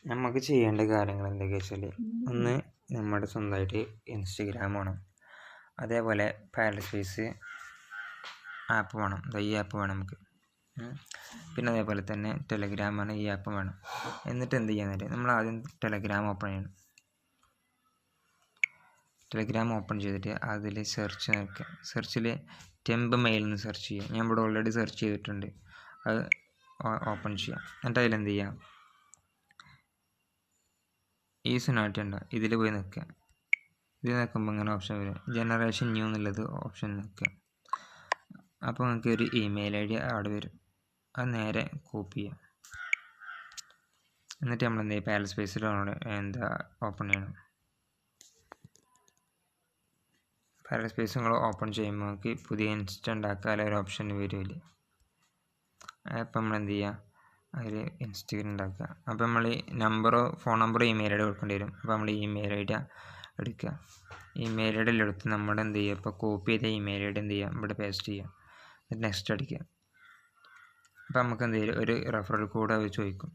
നമുക്ക് ചെയ്യേണ്ട കാര്യങ്ങൾ എന്തൊക്കെയാ വെച്ചാൽ, ഒന്ന് നമ്മുടെ സ്വന്തമായിട്ട് ഇൻസ്റ്റഗ്രാം വേണം, അതേപോലെ പാരലസ്പേസ് ആപ്പ് വേണം, ഈ ആപ്പ് വേണം നമുക്ക്. പിന്നെ അതേപോലെ തന്നെ ടെലഗ്രാം ആണ്, ഈ ആപ്പ് വേണം. എന്നിട്ട് എന്ത് ചെയ്യാൻ നമ്മൾ ആദ്യം ടെലഗ്രാം ഓപ്പൺ ചെയ്യണം. ടെലഗ്രാം ഓപ്പൺ ചെയ്തിട്ട് അതിൽ സെർച്ച് നോക്കുക. സെർച്ചിൽ ടെമ്പ് മെയിൽ എന്ന് സെർച്ച് ചെയ്യുക. ഞാൻ ഇവിടെ ഓൾറെഡി സെർച്ച് ചെയ്തിട്ടുണ്ട്. അത് ഓപ്പൺ ചെയ്യാം. എന്നിട്ട് അതിലെന്ത് ചെയ്യാം, ഈ സുനാറ്റി ഉണ്ട്, ഇതിൽ പോയി നിൽക്കുക. ഇതിൽ നിൽക്കുമ്പോൾ ഇങ്ങനെ ഓപ്ഷൻ വരും, ജനറേഷൻ ന്യൂ എന്നുള്ളത് ഓപ്ഷൻ നിൽക്കുക. അപ്പോൾ നിങ്ങൾക്ക് ഒരു ഇമെയിൽ ID അവിടെ വരും. അത് നേരെ കോപ്പി ചെയ്യാം. എന്നിട്ട് നമ്മൾ എന്ത് ചെയ്യും, പാരലസ്പേസ് ഓപ്പൺ ചെയ്യണം. പാരലസ്പേസ് നിങ്ങൾ ഓപ്പൺ ചെയ്യുമ്പോൾ നമുക്ക് പുതിയ ഇൻസ്റ്റ ഉണ്ടാക്കാൻ ഒരു ഓപ്ഷൻ വരില്ല. അപ്പം നമ്മൾ എന്ത് ചെയ്യുക, അതിൽ ഇൻസ്റ്റഗ്രാം ഉണ്ടാക്കുക. അപ്പോൾ നമ്മൾ ഫോൺ നമ്പറോ ഇമെയിൽ ID കൊടുക്കേണ്ടി വരും. അപ്പോൾ നമ്മൾ ഇമെയിൽ ID എടുക്കുക. ഇമെയിൽ ID എടുത്ത് നമ്മൾ എന്ത് ചെയ്യുക, ഇപ്പോൾ കോപ്പി ചെയ്ത ഇമെയിൽ ID എന്ത് ചെയ്യുക, ഇവിടെ പേസ്റ്റ് ചെയ്യുക. എന്നിട്ട് നെക്സ്റ്റ് അടിക്കുക. അപ്പോൾ നമുക്ക് എന്ത് ചെയ്യും, ഒരു റെഫറൽ കോഡ് അവർ ചോദിക്കും.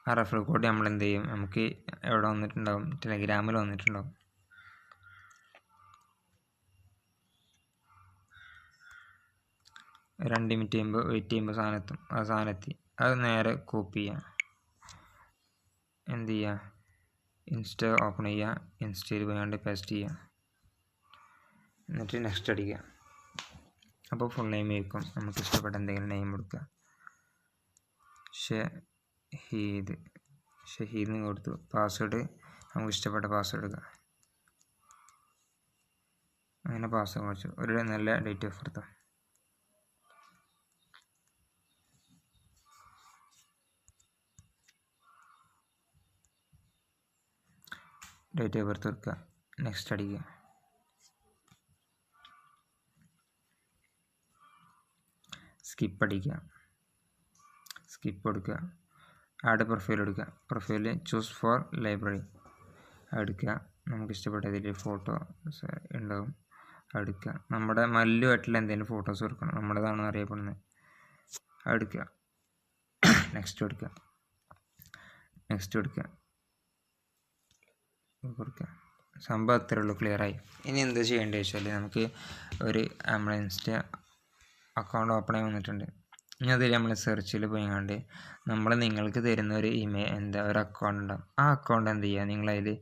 ആ റെഫറൽ കോഡ് നമ്മൾ എന്ത് ചെയ്യും, നമുക്ക് എവിടെ വന്നിട്ടുണ്ടാവും, ടെലഗ്രാമിൽ വന്നിട്ടുണ്ടാവും. രണ്ട് മിനിറ്റ് ചെയ്യുമ്പോൾ വെയിറ്റ് ചെയ്യുമ്പോൾ സാധനത്തും, ആ സാധനത്തി അത് നേരെ കോപ്പി ചെയ്യുക. എന്ത് ചെയ്യുക, ഇൻസ്റ്റ ഓപ്പൺ ചെയ്യുക, ഇൻസ്റ്റയിൽ പോയാണ്ട് പേസ്റ്റ് ചെയ്യുക. എന്നിട്ട് നെക്സ്റ്റ് അടിക്കുക. അപ്പോൾ ഫുൾ നെയിം ആയിരിക്കും, നമുക്ക് ഇഷ്ടപ്പെട്ട എന്തെങ്കിലും നെയിം കൊടുക്കുക. ഷഹീദ് കൊടുത്തു. പാസ്വേഡ് നമുക്ക് ഇഷ്ടപ്പെട്ട പാസ്വേഡ് എടുക്കുക. അങ്ങനെ പാസ്വേഡ് കുറച്ചു, ഒരു നല്ല date of birth. Date of birth വെക്കുക. നെക്സ്റ്റ് അടിക്കുക. സ്കിപ്പ് അടിക്കുക. സ്കിപ്പ് കൊടുക്കുക. ആഡ് പ്രൊഫൈൽ എടുക്കുക. പ്രൊഫൈൽ ചൂസ് ഫോർ ലൈബ്രറി എടുക്കുക. നമുക്ക് ഇഷ്ടപ്പെട്ട ഇതിൽ ഫോട്ടോ ഉണ്ടാവും, എടുക്കുക. നമ്മുടെ മല്ലുമായിട്ടുള്ള എന്തെങ്കിലും ഫോട്ടോസ് കൊടുക്കണം, നമ്മുടേതാണെന്ന് അറിയപ്പെടുന്നത്, എടുക്കുക. നെക്സ്റ്റ് കൊടുക്കുക. നെക്സ്റ്റ് കൊടുക്കുക. സംഭവം അത്രേ ഉള്ളൂ, ക്ലിയറായി. ഇനി എന്ത് ചെയ്യേണ്ടത് വെച്ചാൽ, നമുക്ക് ഒരു നമ്മുടെ ഇൻസ്റ്റ അക്കൗണ്ട് ഓപ്പൺ ആയി വന്നിട്ടുണ്ട്. ഇനി അതിൽ നമ്മൾ സെർച്ചിൽ പോയിക്കാണ്ട് നിങ്ങൾക്ക് തരുന്ന ഒരു ഒരു അക്കൗണ്ട് ഉണ്ടാവും. ആ അക്കൗണ്ട് എന്ത് ചെയ്യുക, നിങ്ങളതിൽ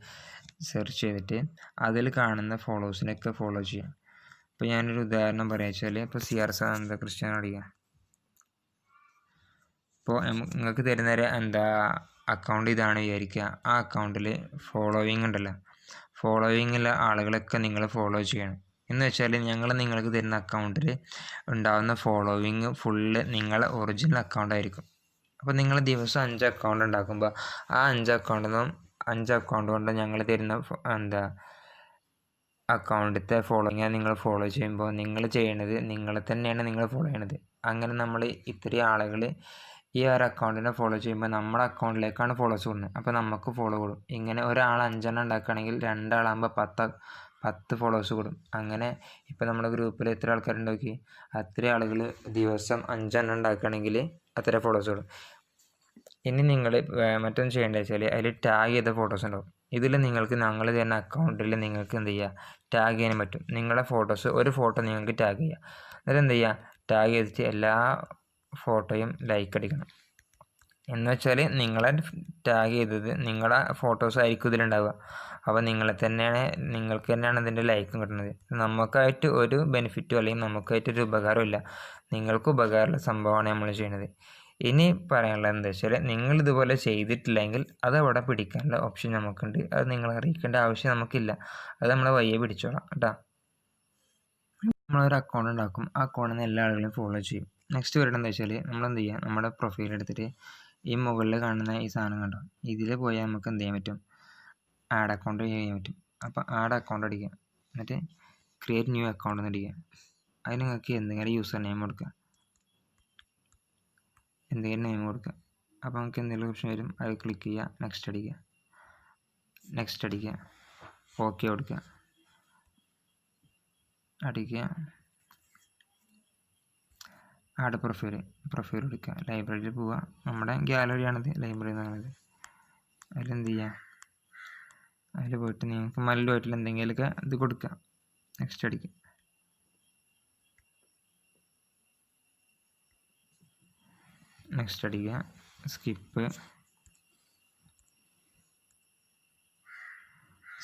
സെർച്ച് ചെയ്തിട്ട് അതിൽ കാണുന്ന ഫോളോസിനൊക്കെ ഫോളോ ചെയ്യുക. ഇപ്പോൾ ഞാനൊരു ഉദാഹരണം പറയാ വെച്ചാൽ, ഇപ്പോൾ CR ക്രിസ്ത്യാനോ അടിക്കുക. ഇപ്പോൾ നിങ്ങൾക്ക് തരുന്നൊരു അക്കൗണ്ട് ഇതാണ് വിചാരിക്കുക. ആ അക്കൗണ്ടിൽ ഫോളോവിങ് ഉണ്ടല്ലോ, ഫോളോവിങ്ങുള്ള ആളുകളൊക്കെ നിങ്ങൾ ഫോളോ ചെയ്യണം. എന്ന് വെച്ചാൽ നിങ്ങൾക്ക് തരുന്ന അക്കൗണ്ടിൽ ഉണ്ടാകുന്ന ഫോളോവിങ് ഫുള്ള് നിങ്ങളെ ഒറിജിനൽ അക്കൗണ്ട് ആയിരിക്കും. അപ്പോൾ നിങ്ങൾ ദിവസം 5 അക്കൗണ്ട് ഉണ്ടാക്കുമ്പോൾ ആ 5 അക്കൗണ്ട് കൊണ്ട് ഞങ്ങൾ തരുന്ന അക്കൗണ്ടിലത്തെ ഫോളോയിങ് നിങ്ങൾ ഫോളോ ചെയ്യുമ്പോൾ നിങ്ങൾ ചെയ്യണത് നിങ്ങളെ തന്നെയാണ് നിങ്ങൾ ഫോളോ ചെയ്യണത്. അങ്ങനെ നമ്മൾ ഇത്രയും ആളുകൾ ഈ ഒരു അക്കൗണ്ടിനെ ഫോളോ ചെയ്യുമ്പോൾ നമ്മുടെ അക്കൗണ്ടിലേക്കാണ് ഫോളോസ് കൂടുന്നത്. അപ്പോൾ നമുക്ക് ഫോളോ കൂടും. ഇങ്ങനെ ഒരാൾ 5 എണ്ണം ഉണ്ടാക്കുകയാണെങ്കിൽ 2 ആളാകുമ്പോൾ 10 ഫോളോവേഴ്സ് കൂടും. അങ്ങനെ ഇപ്പോൾ നമ്മുടെ ഗ്രൂപ്പിൽ എത്ര ആൾക്കാരുണ്ട് നോക്കി, അത്രയും ആളുകൾ ദിവസം 5 എണ്ണം ഉണ്ടാക്കുകയാണെങ്കിൽ അത്ര ഫോളോവേഴ്സ് കൂടും. ഇനി നിങ്ങൾ മറ്റൊന്ന് ചെയ്യേണ്ടത് വെച്ചാൽ, അതിൽ ടാഗ് ചെയ്ത ഫോട്ടോസ് ഉണ്ടാവും. ഇതിൽ നിങ്ങൾക്ക് ഞങ്ങൾ തരുന്ന അക്കൗണ്ടിൽ നിങ്ങൾക്ക് എന്ത് ചെയ്യുക, ടാഗ് ചെയ്യാൻ പറ്റും. നിങ്ങളുടെ ഫോട്ടോസ്, ഒരു ഫോട്ടോ നിങ്ങൾക്ക് ടാഗ് ചെയ്യുക. എന്നിട്ട് എന്ത് ചെയ്യുക, ടാഗ് ചെയ്തിട്ട് എല്ലാ ഫോട്ടോയും ലൈക്ക് അടിക്കണം. എന്ന് വെച്ചാൽ നിങ്ങളെ ടാഗ് ചെയ്തത് നിങ്ങളുടെ ഫോട്ടോസ് ആയിരിക്കും ഇതിലുണ്ടാവുക. അപ്പോൾ നിങ്ങൾക്ക് തന്നെയാണ് ഇതിൻ്റെ ലൈക്കും കിട്ടുന്നത്. നമുക്കായിട്ട് ഒരു ബെനിഫിറ്റോ അല്ലെങ്കിൽ നമുക്കായിട്ടൊരു ഉപകാരമില്ല, നിങ്ങൾക്ക് ഉപകാരമുള്ള സംഭവമാണ് നമ്മൾ ചെയ്യുന്നത്. ഇനി പറയാനുള്ളത് എന്താ വെച്ചാൽ, നിങ്ങളിതുപോലെ ചെയ്തിട്ടില്ലെങ്കിൽ അത് അവിടെ പിടിക്കാനുള്ള ഓപ്ഷൻ നമുക്കുണ്ട്. അത് നിങ്ങളെ അറിയിക്കേണ്ട ആവശ്യം നമുക്കില്ല, അത് നമ്മളെ വയ്യെ പിടിച്ചോളാം കേട്ടോ. നമ്മളൊരു അക്കൗണ്ട് ഉണ്ടാക്കും, ആ അക്കൗണ്ടിൽ നിന്ന് എല്ലാ ആളുകളെയും ഫോളോ ചെയ്യും. നെക്സ്റ്റ് വരേണ്ടതെന്ന് വെച്ചാൽ, നമ്മളെന്ത് ചെയ്യുക, നമ്മുടെ പ്രൊഫൈൽ എടുത്തിട്ട് ഈ മുകളിൽ കാണുന്ന ഈ സാധനം കണ്ടോ, ഇതിൽ പോയാൽ നമുക്ക് എന്ത് ചെയ്യാൻ പറ്റും, ആഡ് അക്കൗണ്ട് ചെയ്യാൻ പറ്റും. അപ്പോൾ ആഡ് അക്കൗണ്ട് അടിക്കുക. എന്നിട്ട് ക്രിയേറ്റ് ന്യൂ അക്കൗണ്ട് എന്ന് അടിക്കുക. അതിന് നിങ്ങൾക്ക് എന്തെങ്കിലും യൂസർ നെയിം കൊടുക്കുക, എന്തെങ്കിലും നെയിം കൊടുക്കുക. അപ്പോൾ നമുക്ക് എന്തെങ്കിലും ഓപ്ഷൻ വരും, അത് ക്ലിക്ക് ചെയ്യുക. നെക്സ്റ്റ് അടിക്കുക. നെക്സ്റ്റ് അടിക്കുക. ഓക്കെ കൊടുക്കുക. അടിക്കുക. ആഡ് പ്രൊഫൈൽ എടുക്കുക, ലൈബ്രറിയിൽ പോവുക. നമ്മുടെ ഗാലറിയാണിത്, ലൈബ്രറി എന്ന് പറയുന്നത്. അതിലെന്ത് ചെയ്യുക, അതിൽ പോയിട്ട് നിങ്ങൾക്ക് മല്ലുമായിട്ടുള്ള എന്തെങ്കിലുമൊക്കെ ഇത് കൊടുക്കുക. നെക്സ്റ്റ് അടിക്കുക. നെക്സ്റ്റ് അടിക്കുക,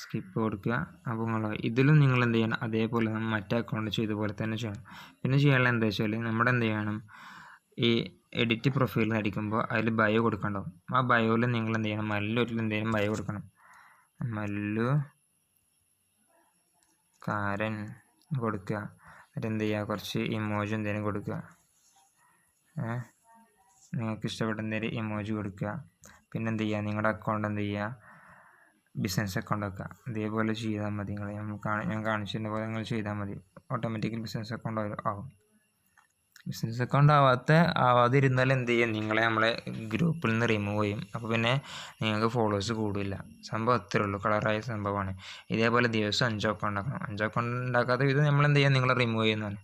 സ്കിപ്പ് കൊടുക്കുക. അപ്പോൾ നിങ്ങൾ ഇതിലും നിങ്ങൾ എന്ത് ചെയ്യണം, അതേപോലെ നമ്മൾ മറ്റേ അക്കൗണ്ട് ചെയ്ത പോലെ തന്നെ ചെയ്യണം. പിന്നെ ചെയ്യാനുള്ള എന്താ വെച്ചാൽ നമ്മുടെ എന്ത് ചെയ്യണം, ഈ എഡിറ്റ് പ്രൊഫൈലിൽ അടിക്കുമ്പോൾ അതിൽ ബയോ കൊടുക്കണ്ടാവും. ആ ബയോയിൽ നിങ്ങൾ എന്ത് ചെയ്യണം, മല്ലൂരിൽ എന്തെങ്കിലും ബയോ കൊടുക്കണം. മല്ലു കാരൻ കൊടുക്കുക. എന്നിട്ട് എന്ത് ചെയ്യുക, കുറച്ച് ഇമോജി എന്തെങ്കിലും കൊടുക്കുക. നിങ്ങൾക്ക് ഇഷ്ടപ്പെട്ട എന്തെങ്കിലും ഇമോജി കൊടുക്കുക. പിന്നെ എന്ത് ചെയ്യുക, നിങ്ങളുടെ അക്കൗണ്ട് എന്ത് ചെയ്യുക, ബിസിനസ് അക്കൗണ്ട് വെക്കുക. ഇതേപോലെ ചെയ്താൽ മതി. ഞാൻ കാണിച്ചിരുന്ന പോലെ നിങ്ങൾ ചെയ്താൽ മതി. ഓട്ടോമാറ്റിക്കലി ബിസിനസ് അക്കൗണ്ട് ആവും. ബിസിനസ് അക്കൗണ്ട് ആവാതിരുന്നാൽ എന്ത് ചെയ്യും, നിങ്ങളെ നമ്മളെ ഗ്രൂപ്പിൽ നിന്ന് റിമൂവ് ചെയ്യും. അപ്പോൾ പിന്നെ നിങ്ങൾക്ക് ഫോളോവേഴ്സ് കൂടില്ല. സംഭവം അത്രേ ഉള്ളൂ, കളറായ സംഭവമാണ്. ഇതേപോലെ ദിവസം 5 അക്കൗണ്ട് ഉണ്ടാക്കണം. 5 അക്കൗണ്ട് ഉണ്ടാക്കാത്ത ഇത് നമ്മൾ എന്ത് ചെയ്യാം, നിങ്ങളെ റിമൂവ് ചെയ്യുന്നതാണ്.